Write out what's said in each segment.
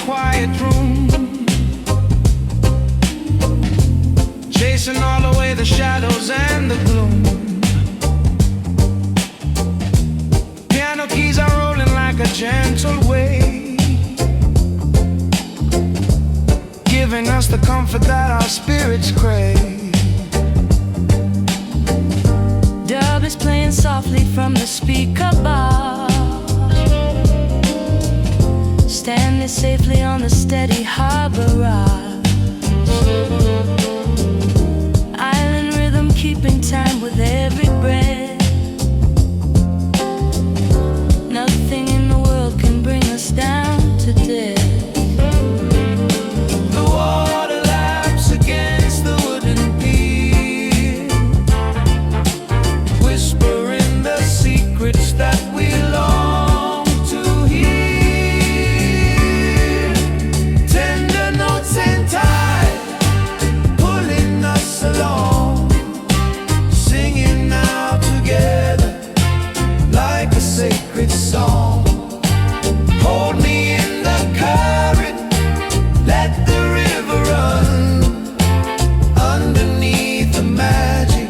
quiet room, chasing all away the shadows and the gloom. Piano keys are rolling like a gentle wave, giving us the comfort that our spirits crave. Dub is playing softly from the speaker bar, standing safely on the steady harbor rise. Island rhythm keeping time with every breath. Nothing in the world can bring us down to death. The water laps against the wooden pier, whispering the secrets that we long to hear. Tender notes and tide pulling us along, singing now together like a sacred song. Hold me in the current, let the river run, underneath the magic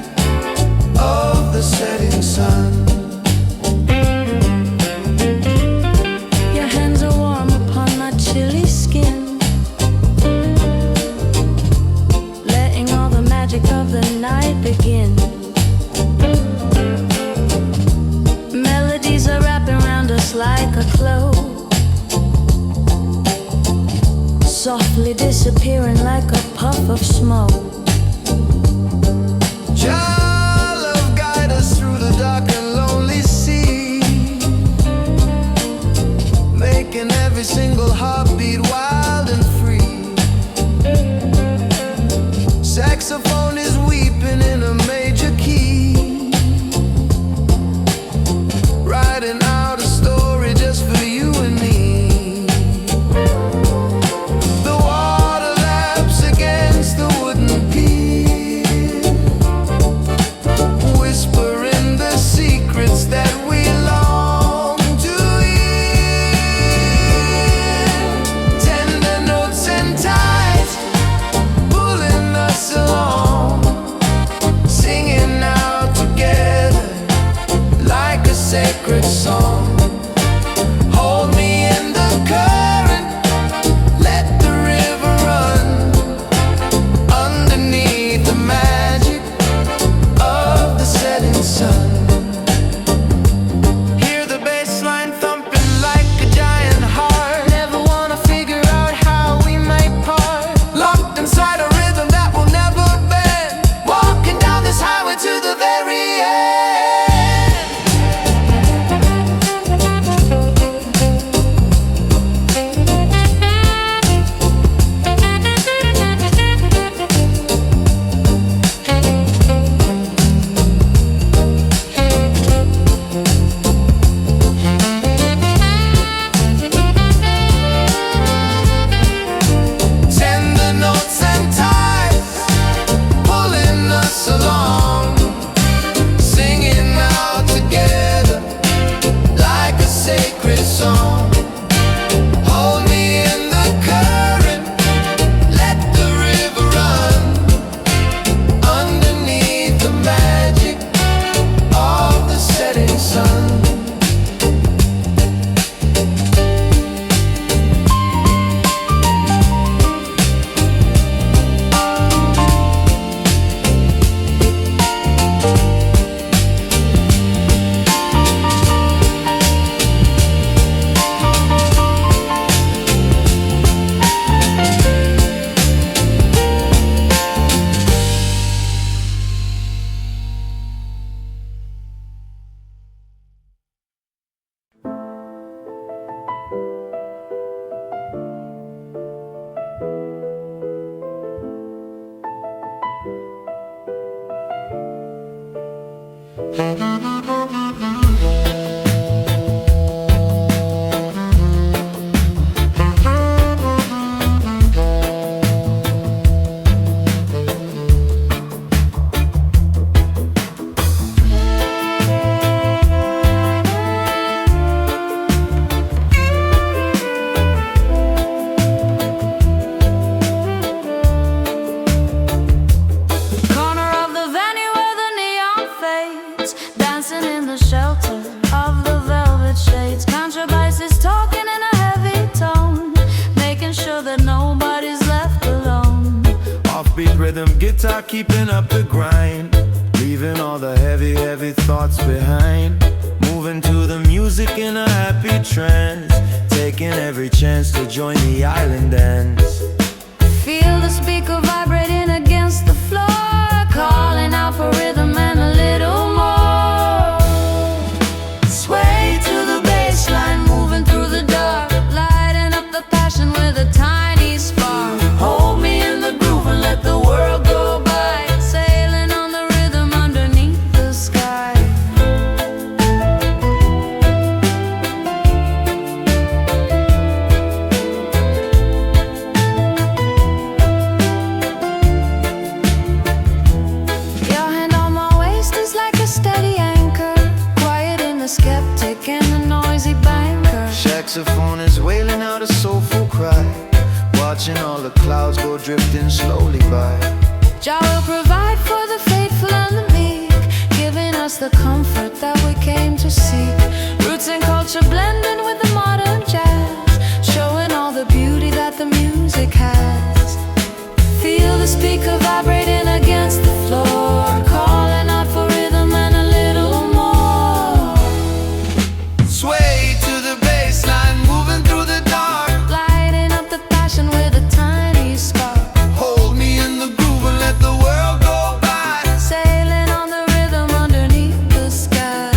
of the setting sun. Your hands are warm upon my chilly skin, letting all the magic of the night begin. Melodies are wrapping around us like a cloak, softly disappearing like a puff of smoke. Child love, guide us through the dark and lonely sea, making every single heartbeat wild and free. Saxophone is weeping in a major key, writing out a story just for you and me. The water laps against the wooden pier, whispering the secrets that we long to hear. Tender notes and tides pulling us along, singing out together like a sacred song. Hold me in the current, let the river run, underneath the magic of the setting sun. Hear the bass line thumping like a giant heart. Never wanna figure out how we might part, locked inside a rhythm that will never bend, walking down this highway to the very end. Tender notes and tides pulling us along, singing out together like a sacred song. Hold me in the current, let the river run, underneath the magic of the setting sun. rhythm guitar keeping up the grind, leaving all the heavy, heavy thoughts behind. Moving to the music in a happy trance, taking every chance to join the island dance. Feel the speaker vibrating against the floor, calling out for rhythm and a little more. Sway to the bass line, moving through the dark, lighting up the passion with a tiny spark. Hold me in the groove and let the world go by, sailing on the rhythm underneath the sky. Your hand on my waist is like a steady anchor, quiet in the skeptic and the noisy banker. Saxophone is wailing out a soulful cry, watching all the clouds go drifting slowly by. Jah will provide for the faithful and the meek, giving us the comfort that we came to seek. Roots and culture blending with the modern jazz, showing all the beauty that the music has. Feel the speaker vibrating against the floor, calling out for rhythm and a little more. Sway to the bass line, moving through the dark, Lighting up the passion with a tiny spark. hold me in the groove and let the world go by. Sailing on the rhythm underneath the sky.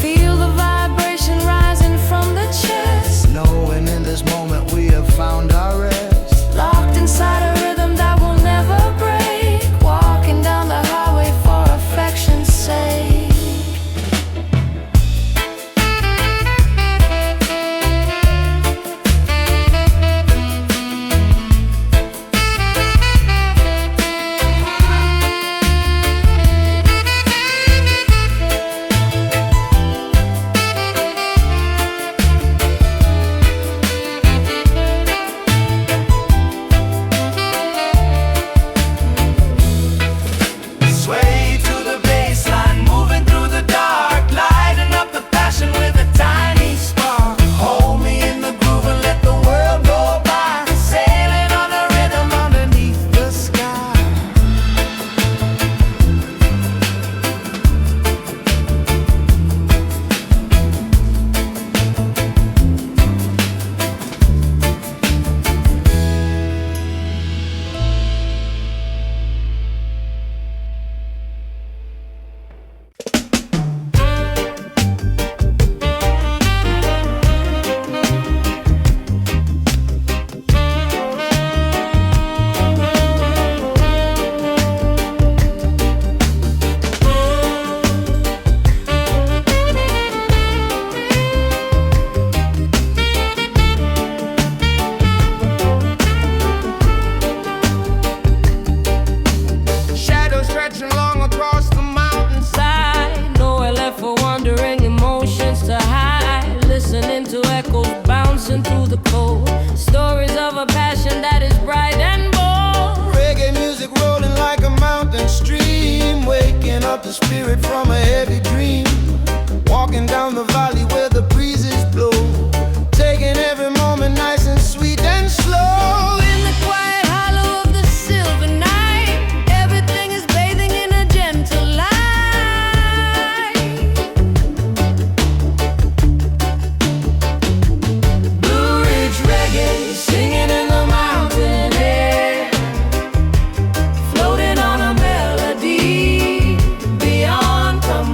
Feel the vibration rising from the chest, Knowing in this moment we have found our rest. locked inside a rhythm that will never break, walking down the highway for affection's sake. Sway to the bass line, moving through the dark, lighting up the passion with a tiny spark. Hold me in the groove and let the world go by, sailing on a rhythm underneath the sky. Shadows stretching long across the mountainside, Nowhere left for wandering emotions to hide. Listening to echoes bouncing through the cold, stories of a passion that is bright and bold. reggae music rolling like a mountain stream, waking up the spirit from a heavy dream. Walking down the valley where the breezes blow, taking every moment nice and sweet and slow. In the quiet hollow of the silver night, everything is bathing in a gentle light. Blue Ridge reggae singing in the mountain air, floating on a melody beyond compare.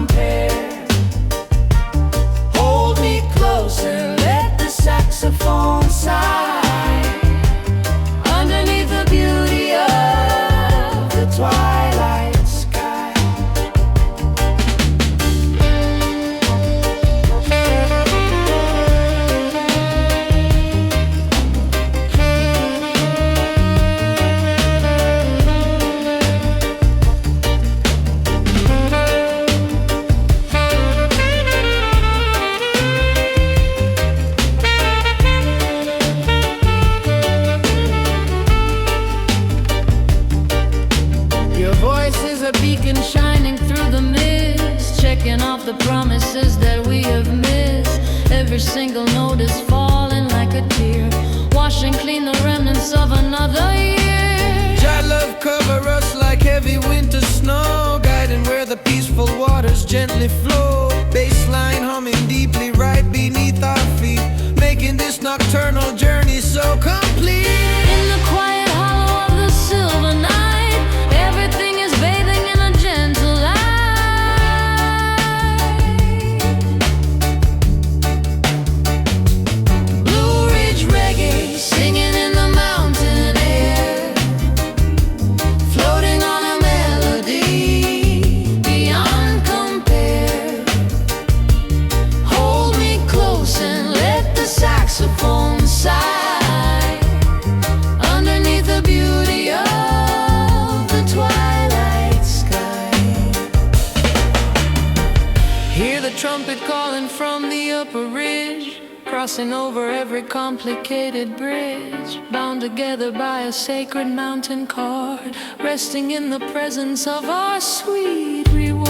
wash and clean the remnants of another year. Jah love cover us like heavy winter snow, guiding where the peaceful waters gently flow. Bassline humming deeply right beneath our feet, making this nocturnal journey so complete. In the quiet hollow of the silver night, everything is bathing in a gentle light. Blue Ridge Reggae, singing in the mountain air, floating on a melody beyond compare. Hold me close and let the saxophone sigh underneath the beauty of the twilight sky. Hear the trumpet calling from the upper ridge, crossing over every complicated bridge, bound together by a sacred mountain cord, resting in the presence of our sweet reward.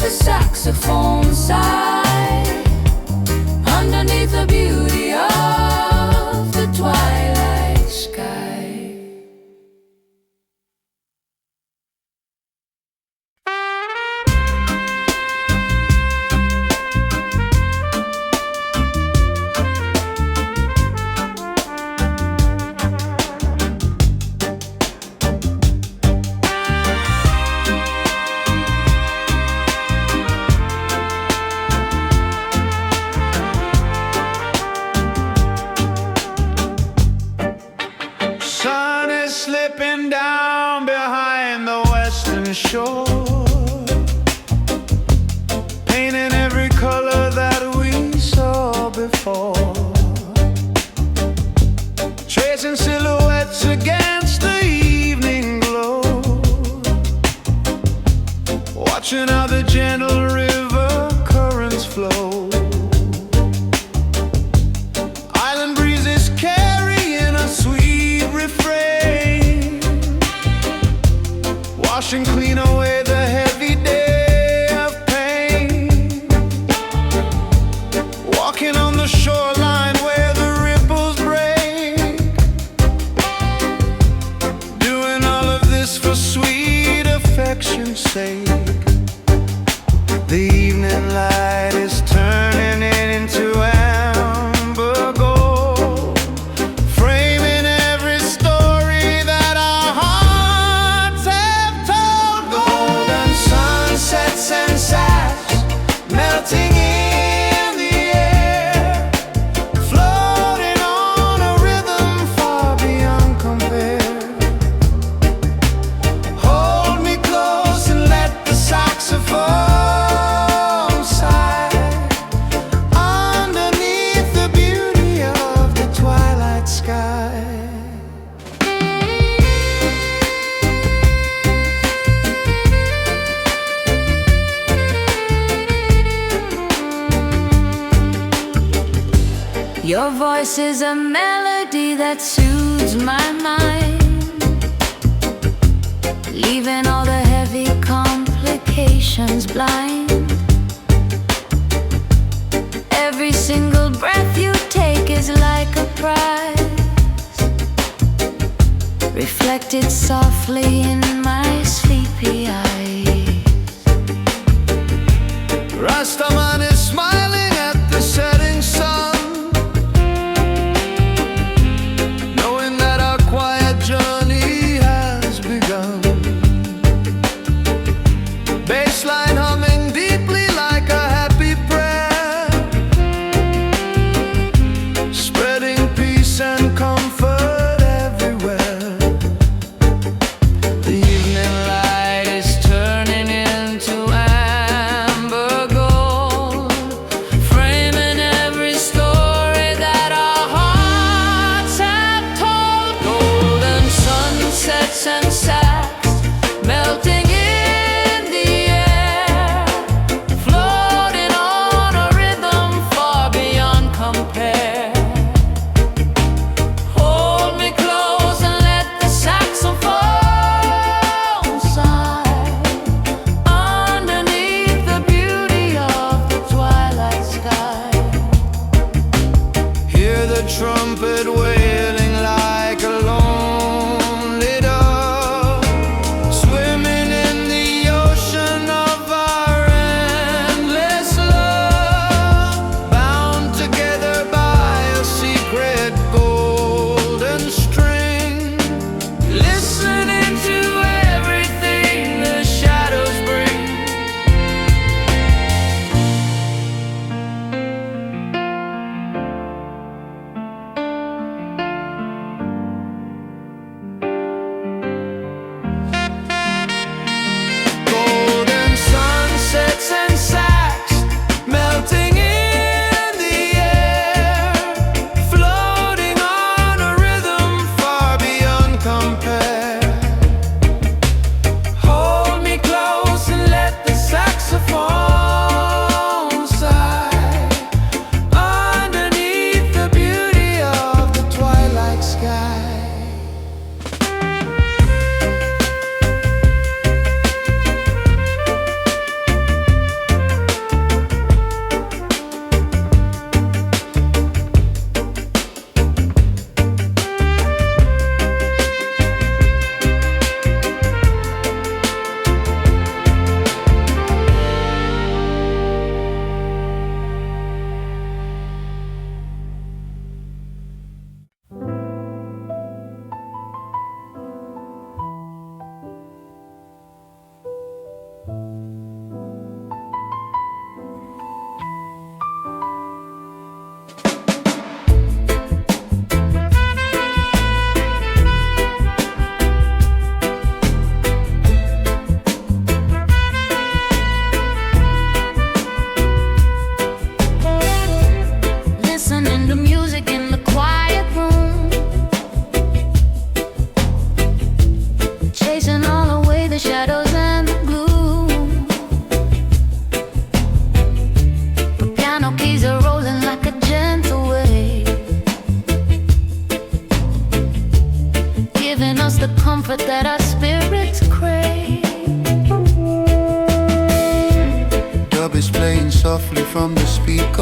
Saxophone sigh underneath the beauty of the twilight sky. Sun is slipping down behind the western shore, painting every color that we saw before, tracing silhouettes against the evening glow, watching how the gentle river currents flow. Island breezes carrying a sweet refrain, washing clean away the heavy day of pain. Walking on the shoreline where the ripples break, doing all of this for sweet affection's sake. The evening light is turning it into amber gold, framing every story that our hearts have told. Golden sunsets and sash melting in the air, floating on a rhythm far beyond compare. Hold me close and let the saxophone Your voice is a melody that soothes my mind, leaving all the heavy complications blind. Every single breath you take is like a prize, reflected softly in my sleepy eyes. Rastaman is smiling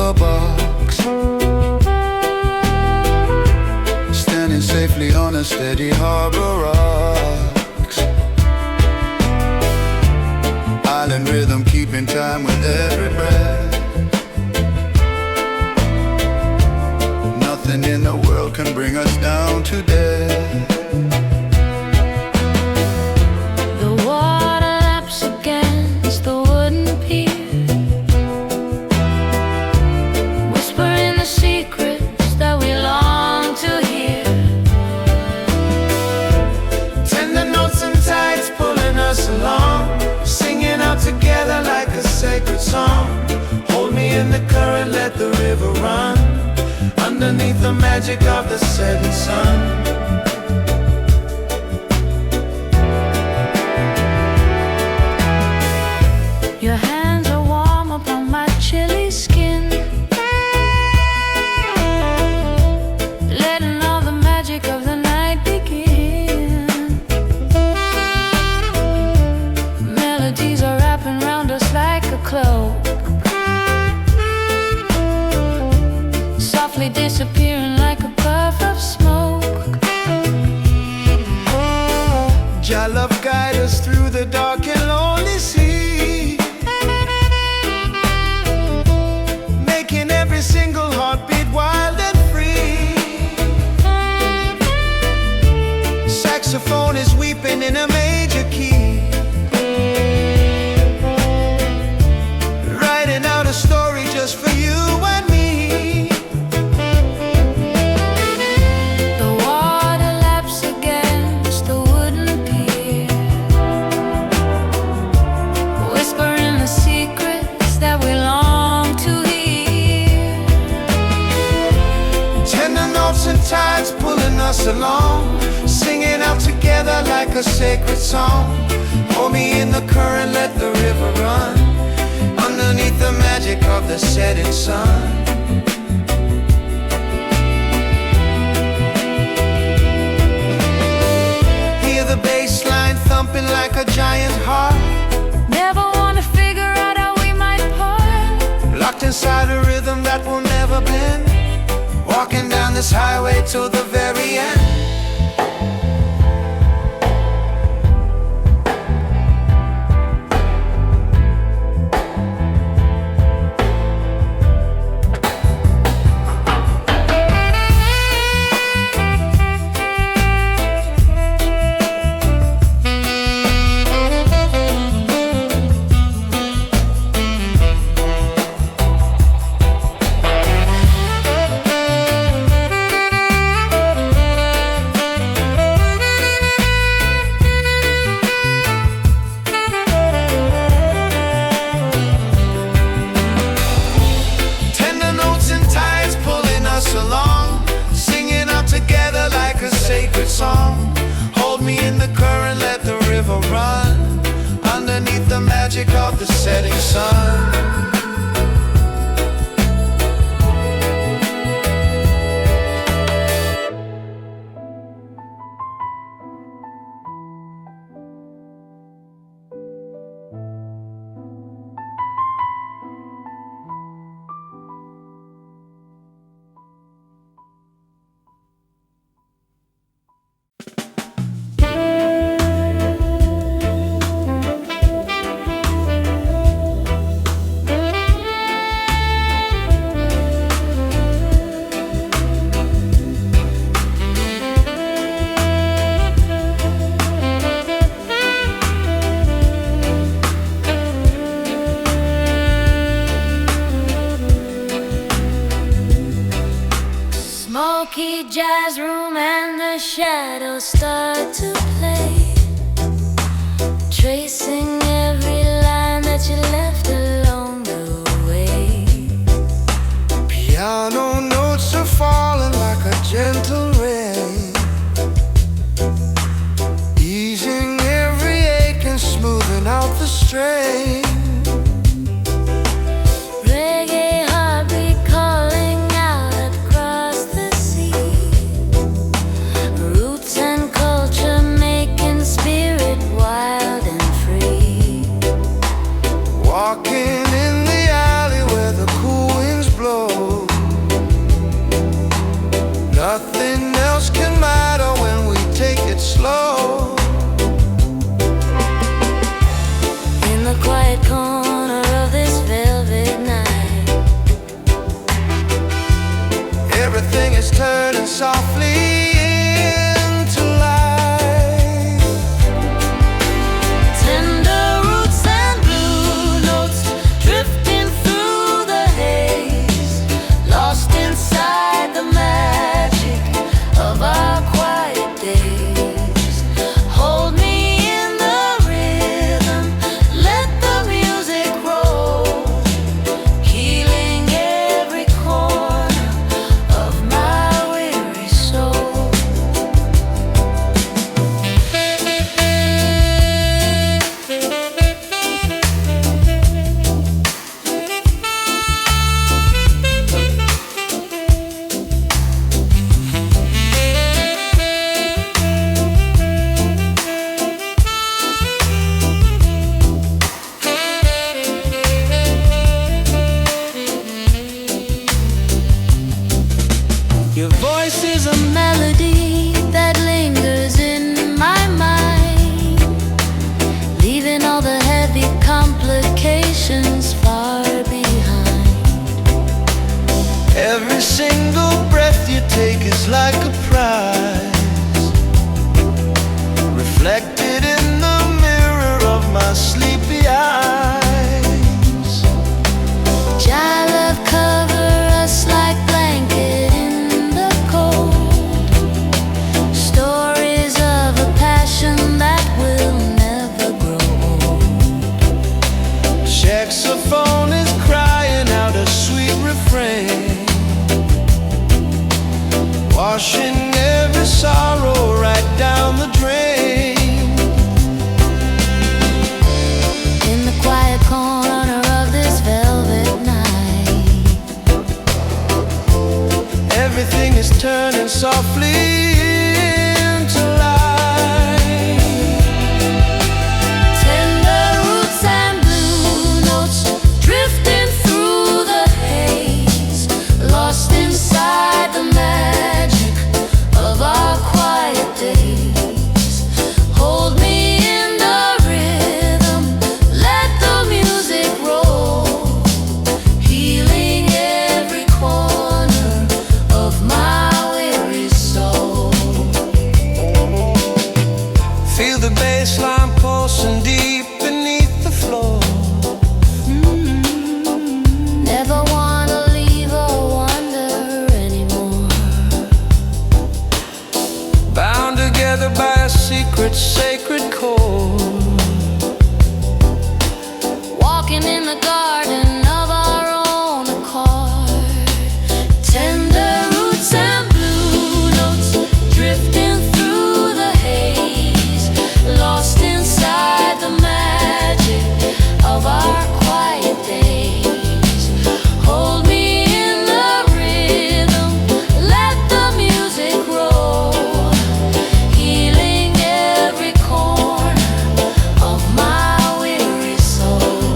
a box, standing safely on a steady harbor rocks. Island rhythm keeping time with every breath. Nothing in the world can bring us down to death. The water laps against the wooden pier, whispering the secrets that we long to hear. Tender notes and tides pulling us along, singing out together like a sacred song. Hold me in the current, let the river run, underneath the magic of the setting sun. Your hands are warm upon my chilly skin, letting all the magic of the night begin. Melodies are wrapping round us like a cloak, softly disappearing like a puff of smoke. Jah love guide us through the dark and lonely sea, making every single heartbeat wild and free. Saxophone is weeping in a major key, writing out a story just for you and me. The water laps against the wooden pier, whispering the secrets that we long to hear. Tender notes and tides pulling us along, singing out together like a sacred song. Hold me in the current, let the river run, underneath the magic of the setting sun. Hear the bass line thumping like a giant heart, Never wanna figure out how we might part, locked inside a rhythm that will never bend, walking down this highway till the very end. Tender notes and tides pulling us along, singing out together like a sacred song. Hold me in the current, let the river run, underneath the magic of the setting sun. smoky jazz room and the shadows start to play, tracing every line that you left along the way. Piano notes are falling like a gentle rain, easing every ache and smoothing out the strain. Reggae heartbeat calling out across the sea, roots and culture making spirit wild and free. is turning softly into life. Tender roots and blue notes drifting through the haze, lost inside the magic of our quiet days. Hold me in the rhythm, let the music roll, healing every corner of my weary soul. Your voice is a Melody that lingers in my mind, leaving all the heavy complications far behind. every single breath you take is like a prize, reflected in the mirror of my sleepy eyes. Jah love cover us like blanket in the cold, stories of a passion that will never grow old. Saxophone is crying out a sweet refrain, washing every sorrow right down the drain. In the quiet corner of this velvet night, Everything is turning softly into life. tender roots and blue notes drifting through the haze, lost inside the magic of our quiet days. Hold me in the rhythm, let the music roll, healing every corner of my weary soul. Feel the bass line pulsing deep beneath the floor. Never wanna leave or wonder anymore. Bound together by a secret, sacred chord. Walking in the garden of our own accord. Tender roots and blue notes drifting through the haze, lost inside the magic of our quiet days. Hold me in the rhythm, let the music roll, healing every corner of my weary soul.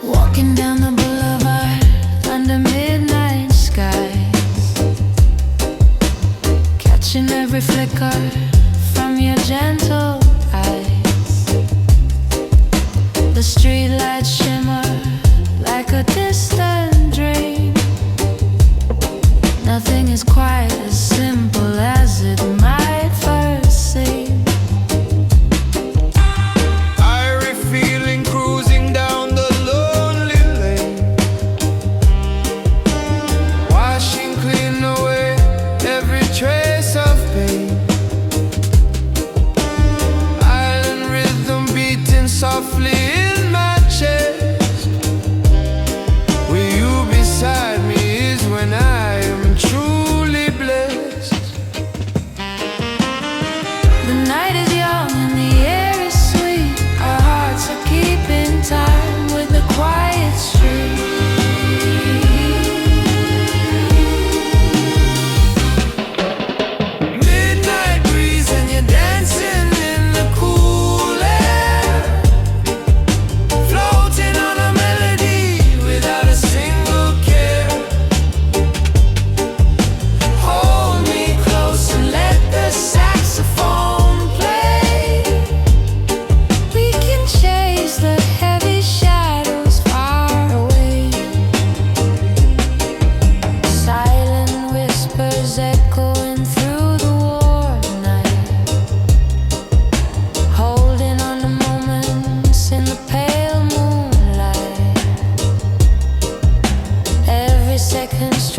Walking down the boulevard under midnight skies, catching every flicker from your gentle eyes. The streetlights shimmer like a distant dream. Nothing is quite as simple as it might first seem. Irie feeling cruising down the lonely lane,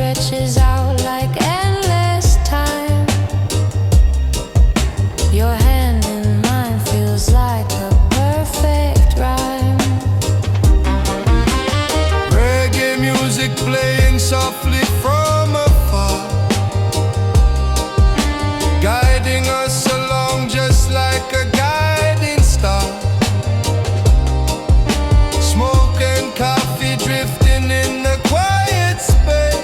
stretches out like endless time. Your hand in mine feels like a perfect rhyme. Reggae music playing softly from afar, guiding us along just like a guiding star. Smoke and coffee drifting in the quiet space.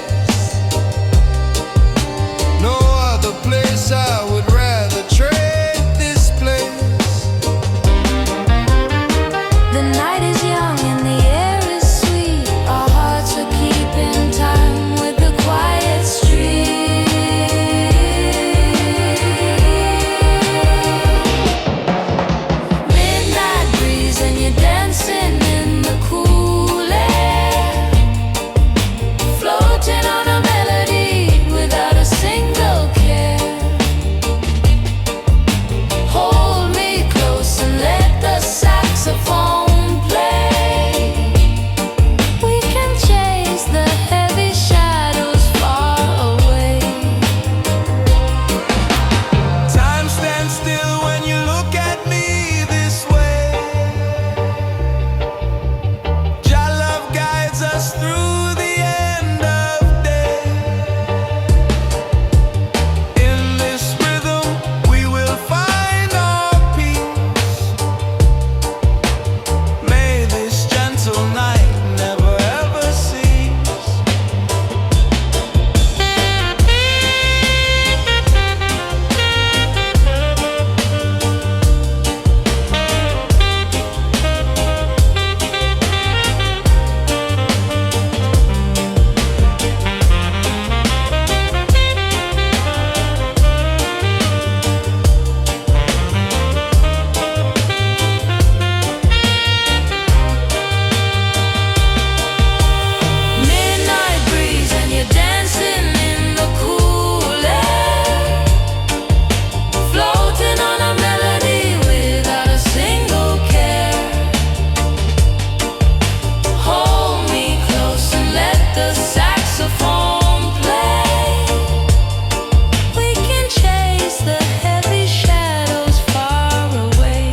No other place I would rather trade this place. The night is young and the air is sweet. Our hearts are keeping time with the quiet street. Midnight breeze and you're dancing in the cool air, floating on a melody without a single care. Hold me close and let the saxophone play. We can chase the heavy shadows far away. Time stands still when you look at me this way. Jah love guides us through the end of day. In this rhythm we will find our peace. May this gentle night never ever cease. Midnight breeze and you're dancing in the cool air, floating on a melody without a single care. Hold me close and let the saxophone play. We can chase the heavy shadows far away.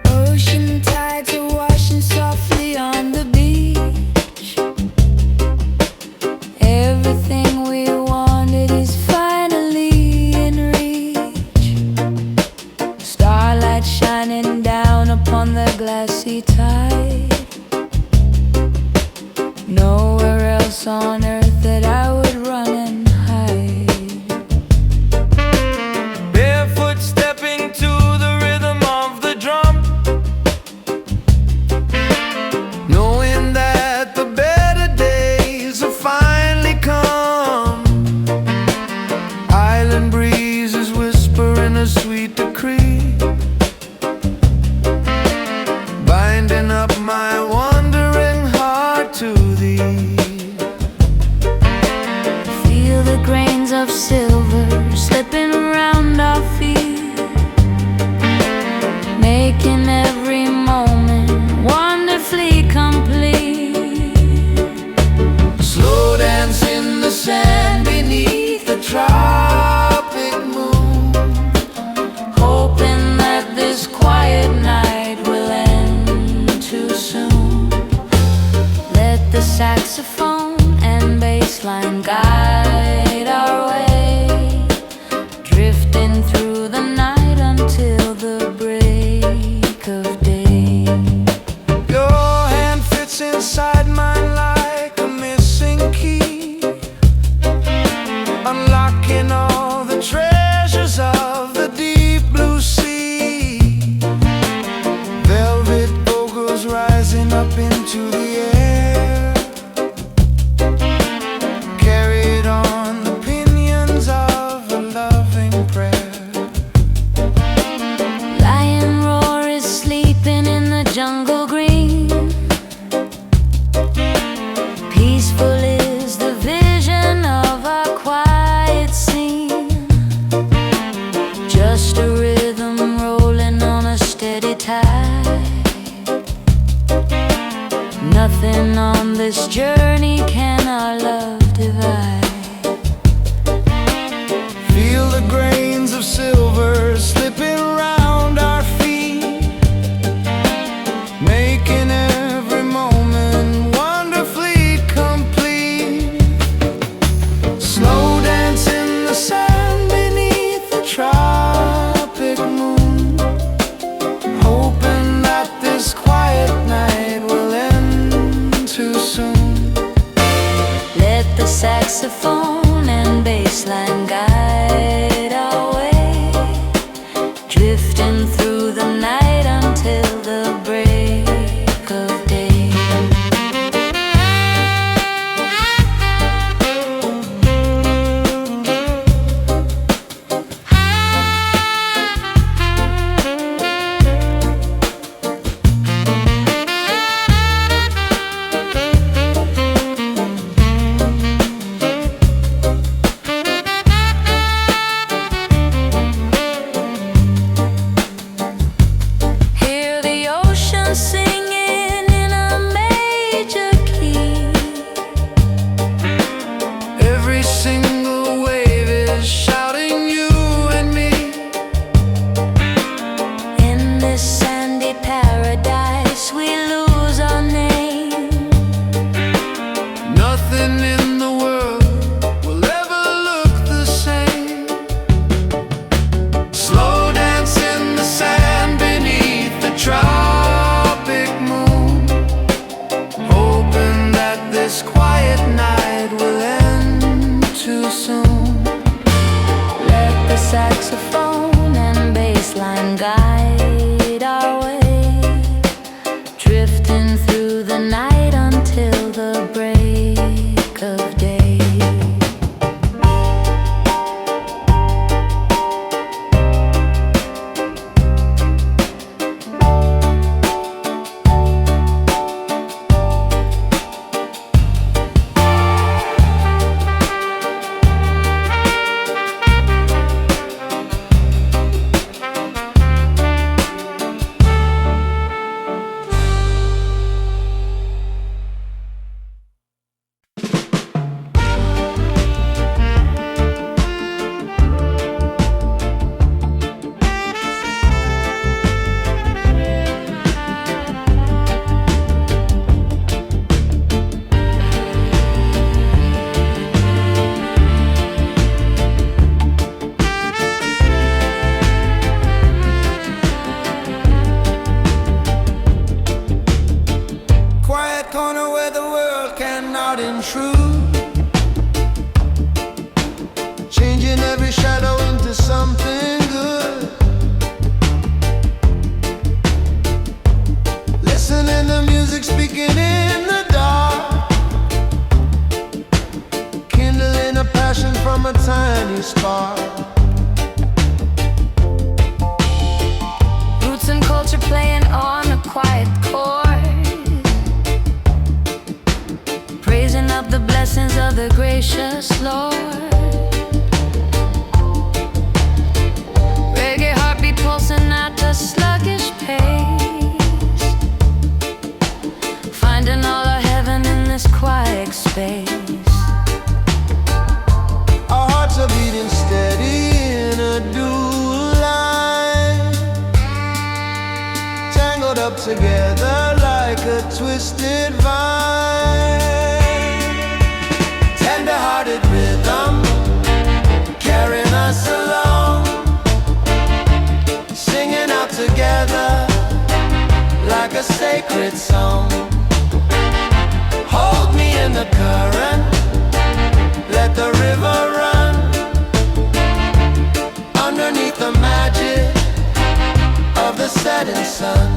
Ocean tides are washing softly on the beach. Everything we wanted is finally in reach. Starlight shining down upon the glassy tide. Nowhere else on earth that I would run and hide. Barefoot stepping to the rhythm of the drum, knowing that the better days have finally come. Island breezes whispering a sweet decree, binding up my wandering heart to thee. Feel the grains of silver slipping around our feet, making every moment wonderfully complete. Slow dance in the sand beneath the tropic moon, Hoping that this quiet night will end too soon. Let the saxophone and bass line guide our way, drifting through the night until the break of day. your hand fits inside mine like a missing key, unlocking all the treasures of the deep blue to the air, carried on the pinions of a loving prayer. Lion roar is sleeping in the jungle green. Peaceful is the vision of our quiet scene. Just a rhythm rolling on a steady tide. Nothing on this journey can our love divide. Feel the grains of silver slipping round our feet, making every moment wonderfully complete. Slow dance in the sand beneath the tropic moon, hoping that this quiet night will end too soon. Let the saxophone and bass line guide our way, drifting through the night until the break of day. Hear the ocean singing in a major key. Every single wave is shouting you and me. In this sandy paradise we lose our name. Nothing in the world will ever look the same. Slow dance in the sand beneath the tropic moon, hoping that this quiet night will end too soon. Let the saxophone and bass line guide our way, drifting through the night until the break of day. Quiet corner where the world cannot intrude, changing every shadow into something good. Listening to music speaking in the dark, kindling a passion from a tiny spark. Roots and culture playing on a quiet chord, praising up the blessings of the gracious Lord. Reggae heartbeat pulsing at a sluggish pace, finding all our heaven in this quiet space. Our hearts are beating steady in a dual line, tangled up together like a twisted vine. Tender-hearted rhythm carrying us along, singing out together like a sacred song. Hold me in the current, let the river run, underneath the magic of the setting sun.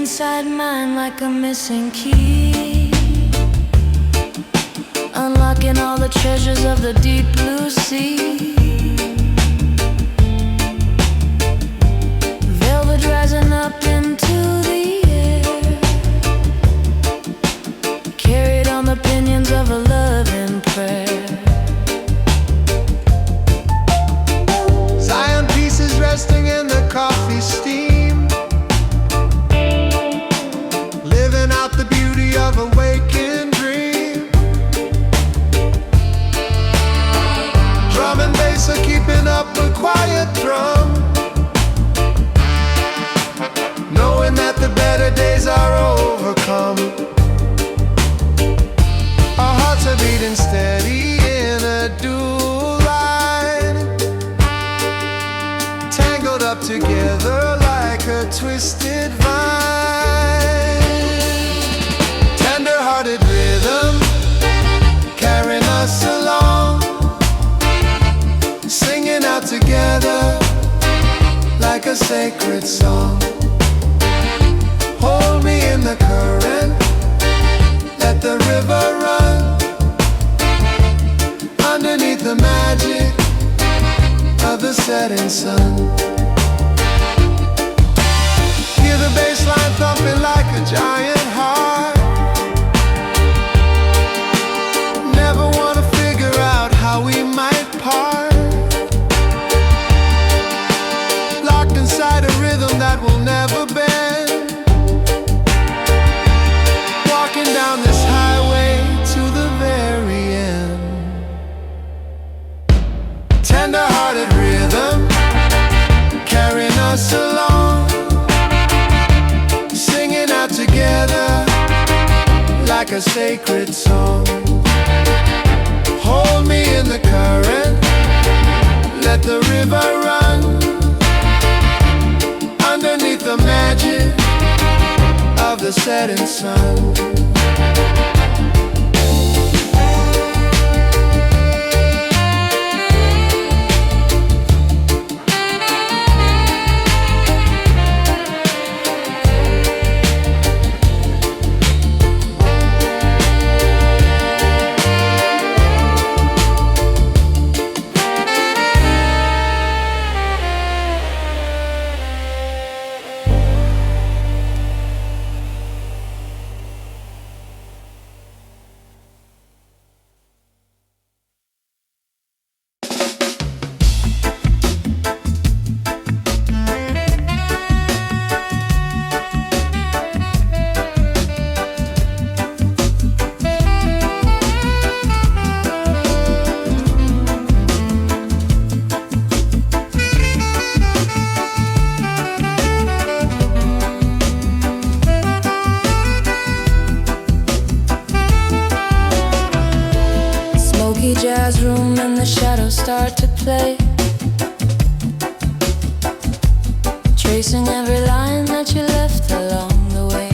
inside mine like a missing key, unlocking all the treasures of the deep blue sea. Velvet rising up into the air, carried on the pinions of a love and prayer. Zion pieces resting in the coffee steam, living out the beauty of a waking dream. Drum and bass are keeping up a quiet drum, knowing that the better days are overcome. Our hearts are beating steady in a dual line, tangled up together like a twisted vine. Tender-hearted rhythm carrying us along, singing out together like a sacred song. Hold me in the current, let the river run, underneath the magic of the setting sun. Hear the bass line thumping like a giant heart. Never wanna figure out how we might part, locked inside a rhythm that will never bend, walking down this highway to the very end. Tender-hearted rhythm carrying us along, singing out together like a sacred song. Hold me in the current, let the river run, underneath the magic of the setting sun. Jazz room and the shadows start to play, tracing every line that you left along the way.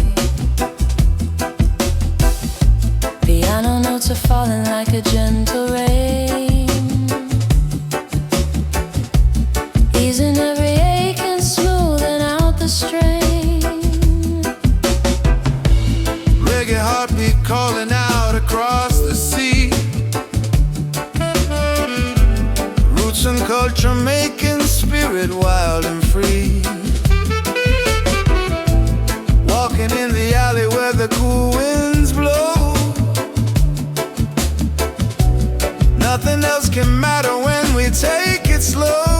Piano notes are falling like a gentle rain, easing every ache and smoothing out the strain. Reggae heartbeat calling out across the sea, roots and culture making spirit wild and free. Walking in the alley where the cool winds blow, nothing else can matter when we take it slow.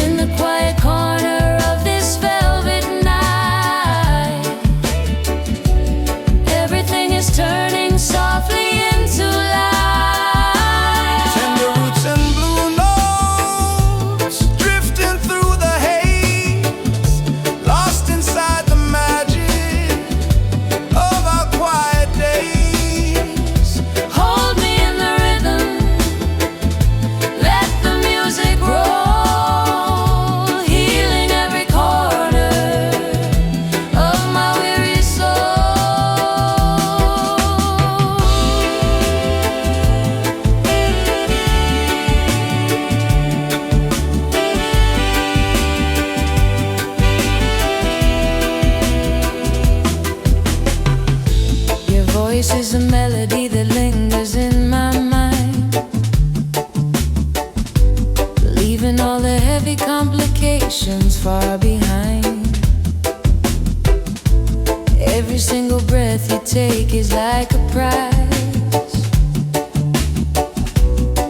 In the quiet corner of this velvet night, everything is turning softly into light. Tender roots and blue notes drifting through the haze, lost inside the magic of our quiet days. Hold me in the rhythm, leaving all the heavy complications far behind. Every single breath you take is like a prize,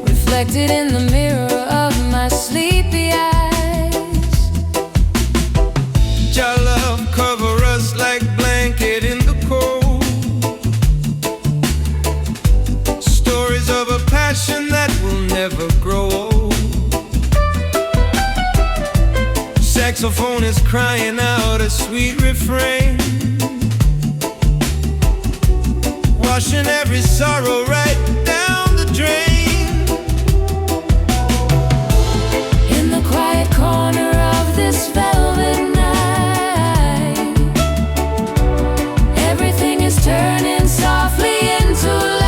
reflected in the mirror of my sleepy eyes. Your love cover us like blanket in the cold. Stories of a passion that will never grow old. Saxophone is crying out a sweet refrain, washing every sorrow right down the drain. In the quiet corner of this velvet night, everything is turning softly into light.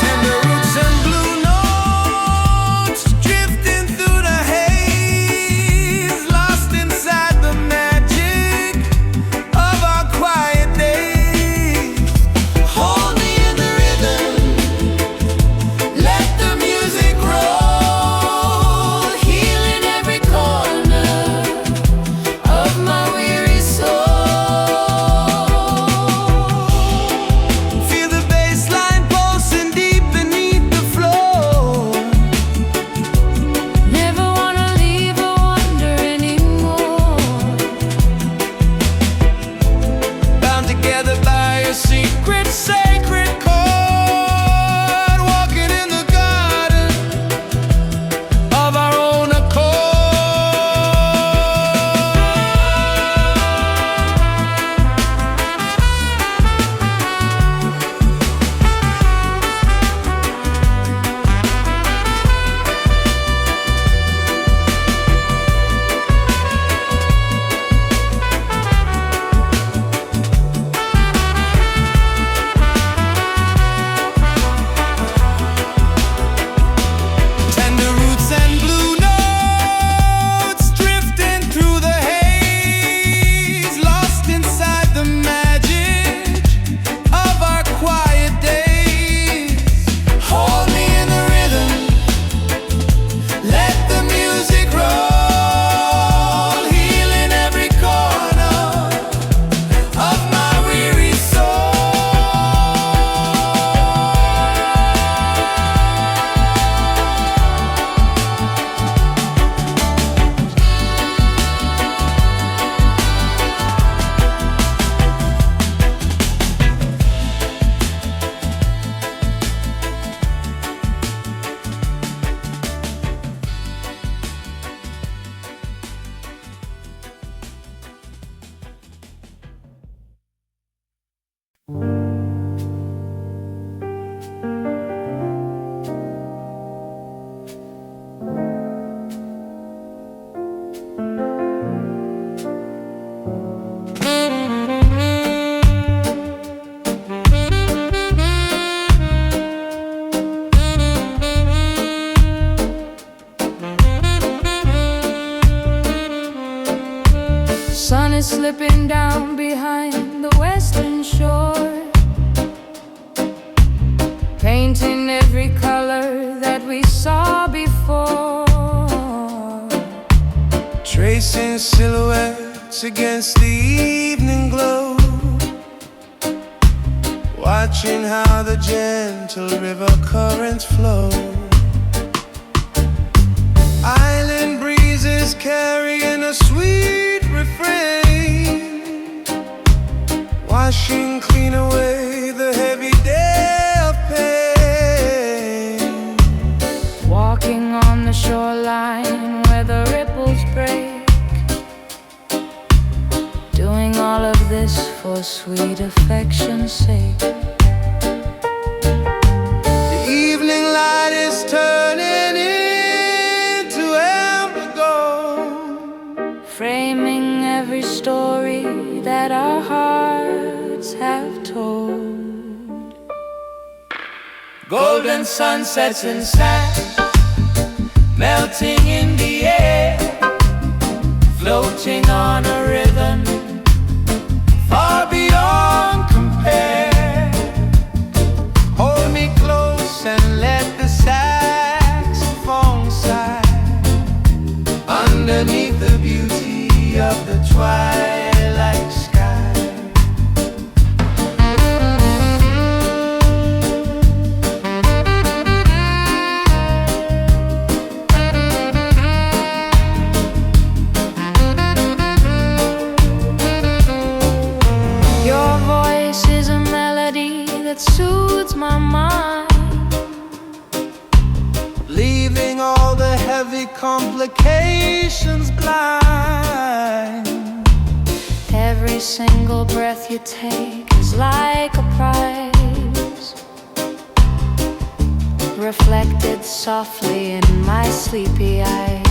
Tender roots and blue notes drifting through the haze, lost inside the magic of our quiet days. Hold me in the rhythm, let the music roll, Healing every corner of my weary soul. feel the bass line pulsing deep beneath the floor. Never wanna leave or wonder anymore. Bound together by a secret, sacred chord, walking in the garden of our own accord. Tender roots and blue notes drifting through the haze, lost inside the magic of our quiet days. Hold me in the rhythm, let the music roll, healing every corner of my weary soul. Sun is slipping down behind the western shore, painting every color that we saw before. Tracing silhouettes against the evening glow, watching how the gentle river currents flow. Island breezes carrying a sweet refrain, washing clean away the heavy day of pain. Walking on the shoreline where the ripples break, doing all of this for sweet affection's sake. The evening light is turning into amber gold, Framing every story that our hearts have told. golden sunsets and satin melting in the air, floating on a rhythm far beyond compare. Hold me close and let the saxophone sigh, the twilight sky. Your voice is a melody that soothes my mind, Leaving all the heavy complications blind. every single breath you take is like a prize, reflected softly in my sleepy eyes.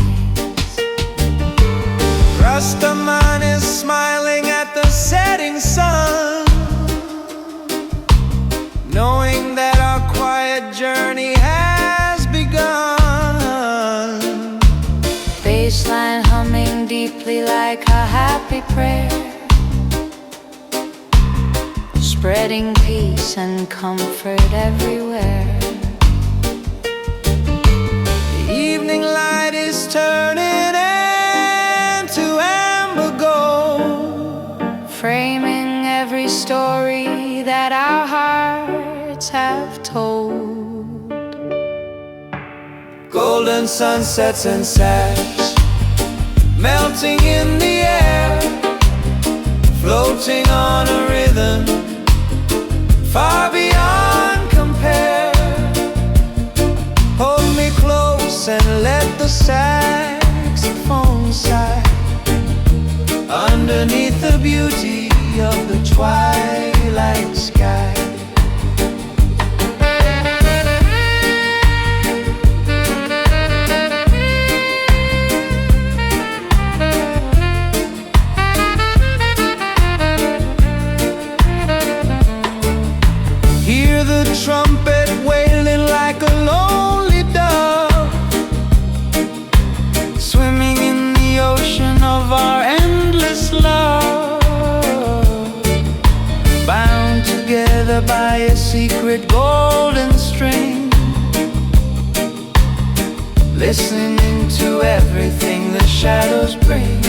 Rastaman is smiling at the setting sun, knowing that our quiet journey has begun. Bassline humming deeply like a happy prayer, spreading peace and comfort everywhere. The evening light is turning into amber gold, Framing every story that our hearts have told. golden sunsets and sash melting in the air, floating on a rhythm far beyond compare. Hold me close and let the saxophone sigh underneath the beauty of the twilight sky. Hear the trumpet wailing like a lonely dove, swimming in the ocean of our endless love, bound together by a secret golden string, listening to everything the shadows bring.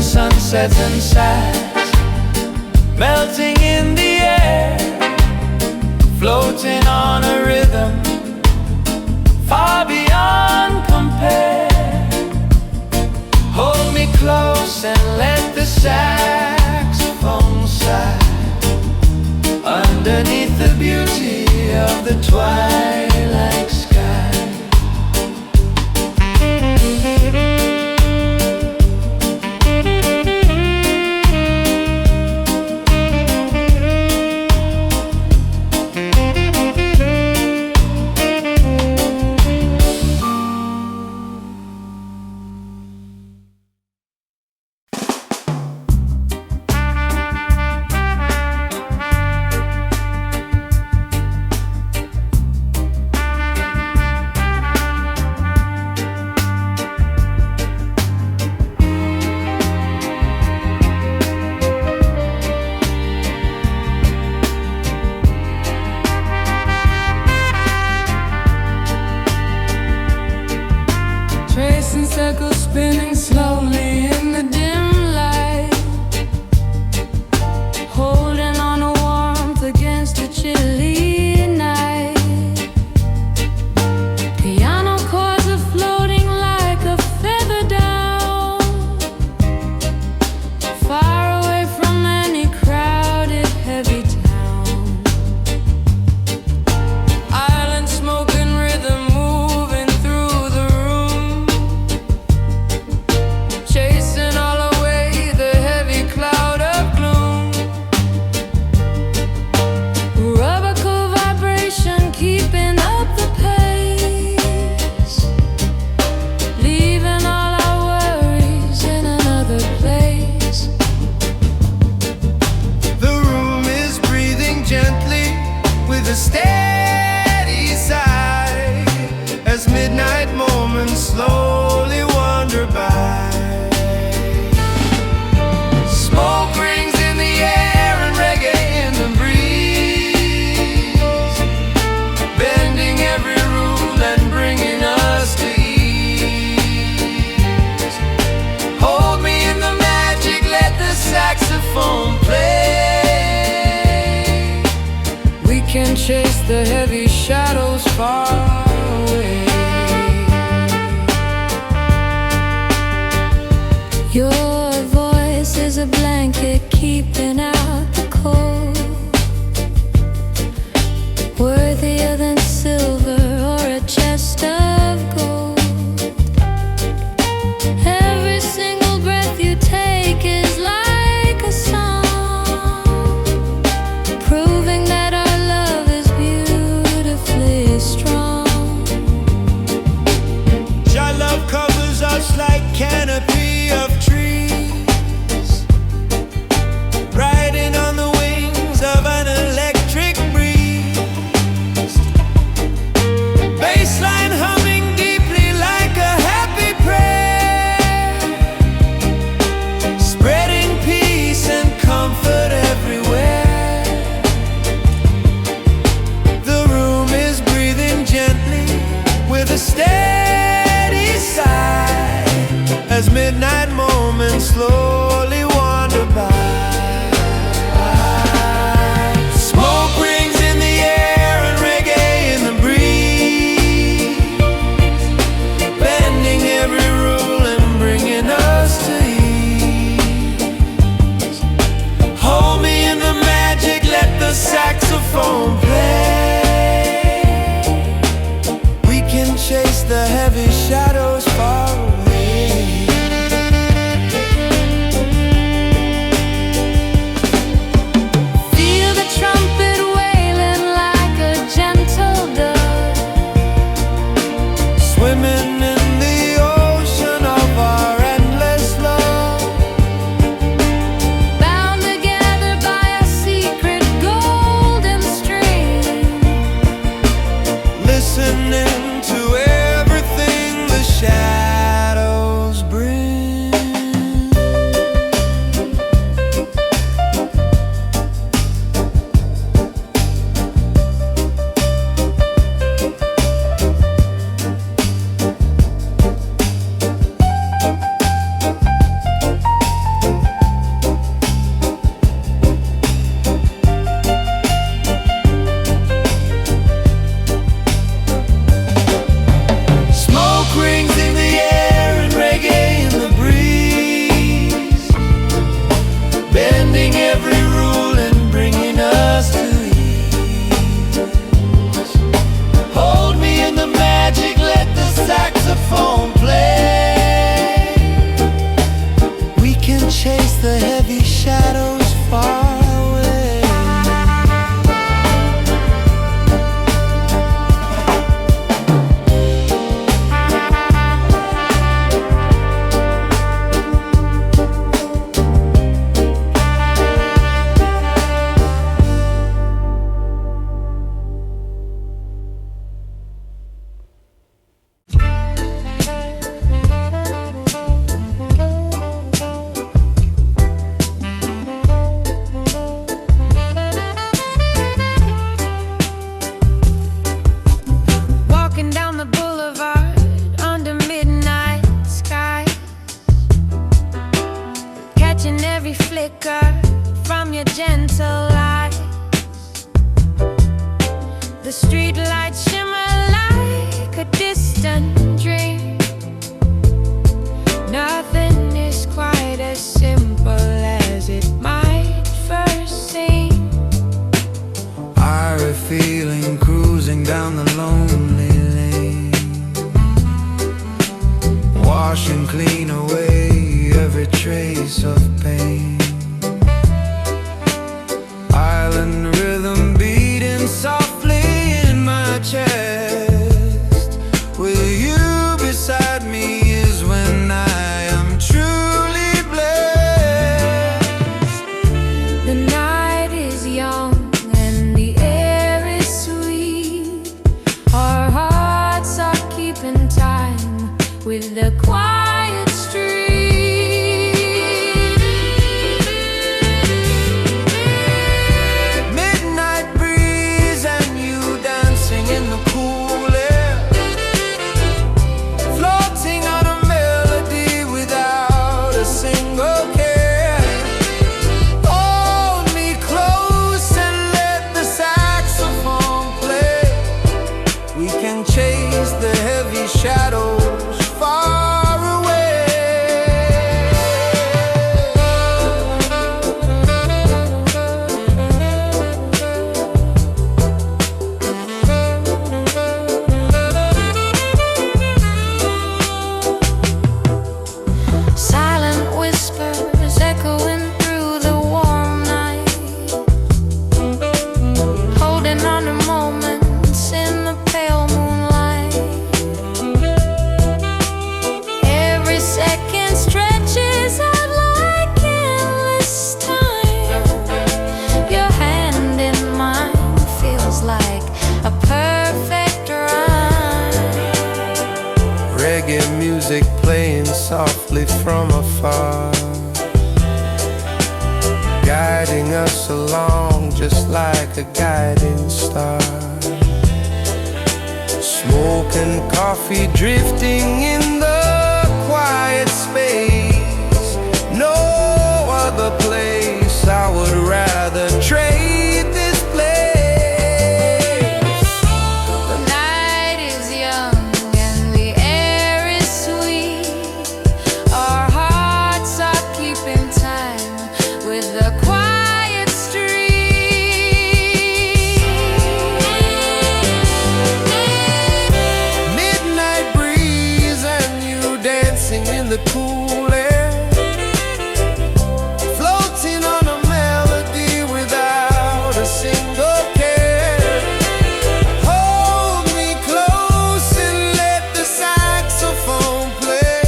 Sunsets and sighs melting in the air, floating on a rhythm far beyond compare. Hold me close and let the saxophone sigh underneath the beauty of the twilight sky. Tracing circles spinning slowly in the dim light, holding on to warmth against a chilly night. Piano chords are floating like a feather down, far away from any crowded, heavy town. Island smoke and rhythm moving through the room, chasing all saxophone play. We can chase the heavy shadows far away. Your voice is a blanket keeping out the cold, worthier than silver or a chest of gold. Every single breath you take is like a song, proving that our love is beautifully strong. Your love covers us like canopy of trees, riding on the wings of an electric breeze. Bassline humming deeply like a happy prayer, spreading peace and comfort everywhere. The room is breathing gently with a steady sigh as midnight moments slowly wander by. Smoke rings in the air and reggae in the breeze, bending every rule and bringing us to ease. Hold me in the magic, let the saxophone play. We can chase the heavy shadows far away. Feel the trumpet wailing like a gentle dove, Swimming in the ocean of our endless love, bound together by a secret golden string. listening to everything the shadows bring. Smoke rings in the air and reggae in the breeze, bending every rule and bringing us to ease. Hold me in the magic, let the saxophone play. We can chase the heavy shadows far away. Walking down the boulevard under midnight sky, catching every flicker from your gentle light. The street lights shimmer like a distant dream. Nothing is quite as simple as it might first seem. Irie feeling cruising down the lonely lane, washing clean away every trace of pain. Island rhythm beating softly in my chest, with you beside softly from afar, guiding us along just like a guiding star. Smoke and coffee drifting in the quiet space. No other place I would rather trade this place. The night is young and the air is sweet. Our hearts are keeping time with the quiet street. Midnight breeze and you dancing in the cool air, floating on a melody without a single care. Hold me close and let the saxophone play.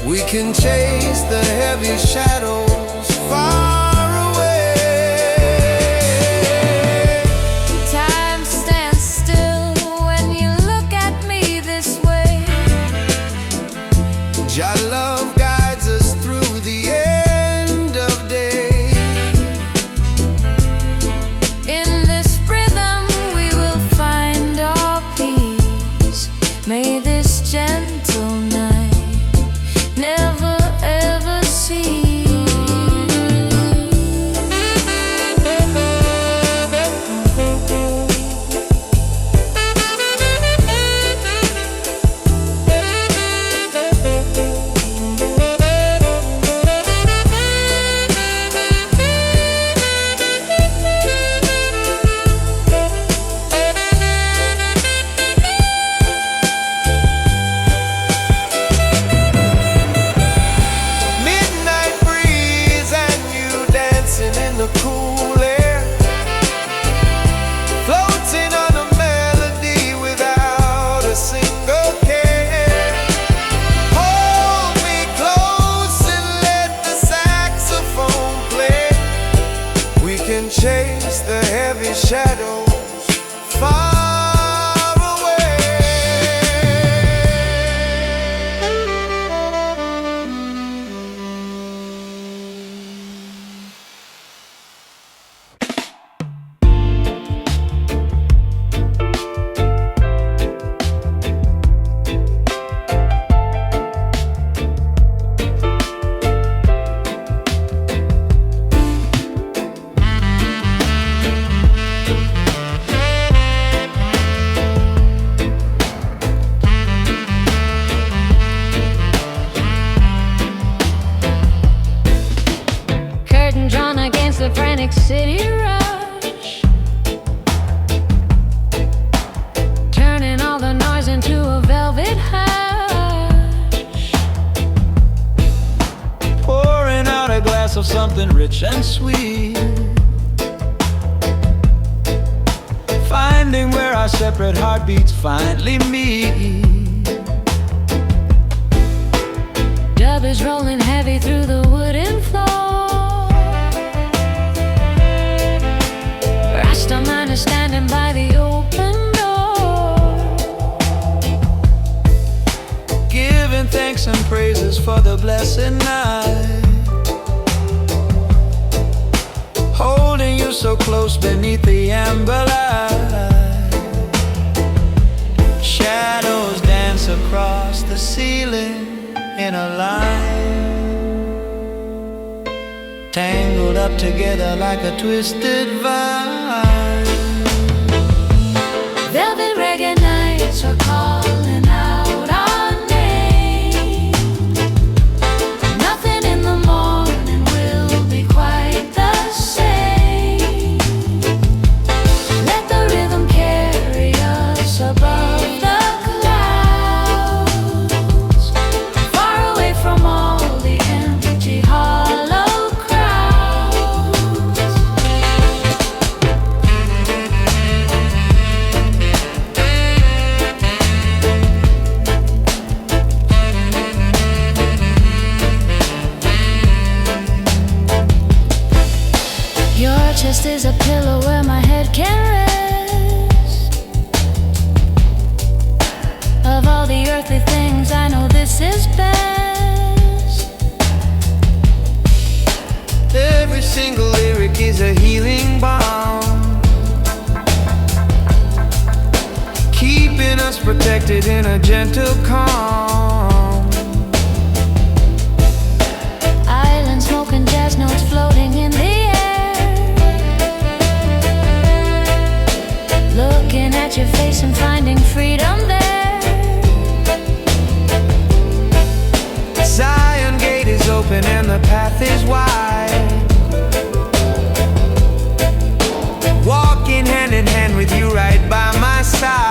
We can chase the heavy shadows far away. Time stands still when you look at me this way. Your love guides us through the end of day. In this rhythm we will find our peace. May this gentle night never ever cease. Midnight breeze and you dancing in the cool air, floating on a melody without a single care. Hold me close and let the saxophone play. We can chase the heavy shadows far away. Curtain drawn against the frantic city rush, turning all the noise into a velvet hush. Pouring out a glass of something rich and sweet, finding where our separate heartbeats finally meet. Dub is rolling heavy through the wooden floor. Rastaman is standing by the open door, Giving thanks and praises for the blessed night, holding you so close beneath the amber light. Shadows dance across the ceiling in a line, tangled up together like a twisted vine. velvet reggae nights are calling out our name. Nothing in the morning will be quite the same. Let the rhythm carry us above the clouds, far away from all the empty hollow crowds. Your chest is a pillow where my head can rest. Of all the earthly things, I know this is best. rested in a gentle calm. Island smoke and jazz notes floating in the air. Looking at your face and finding freedom there. Zion gate is open and the path is wide. Walking hand in hand with you right by my side.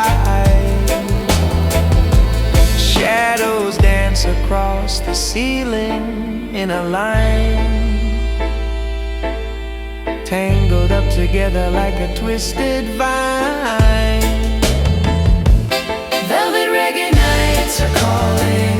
Shadows dance across the ceiling in a line, tangled up together like a twisted vine. Velvet reggae nights are calling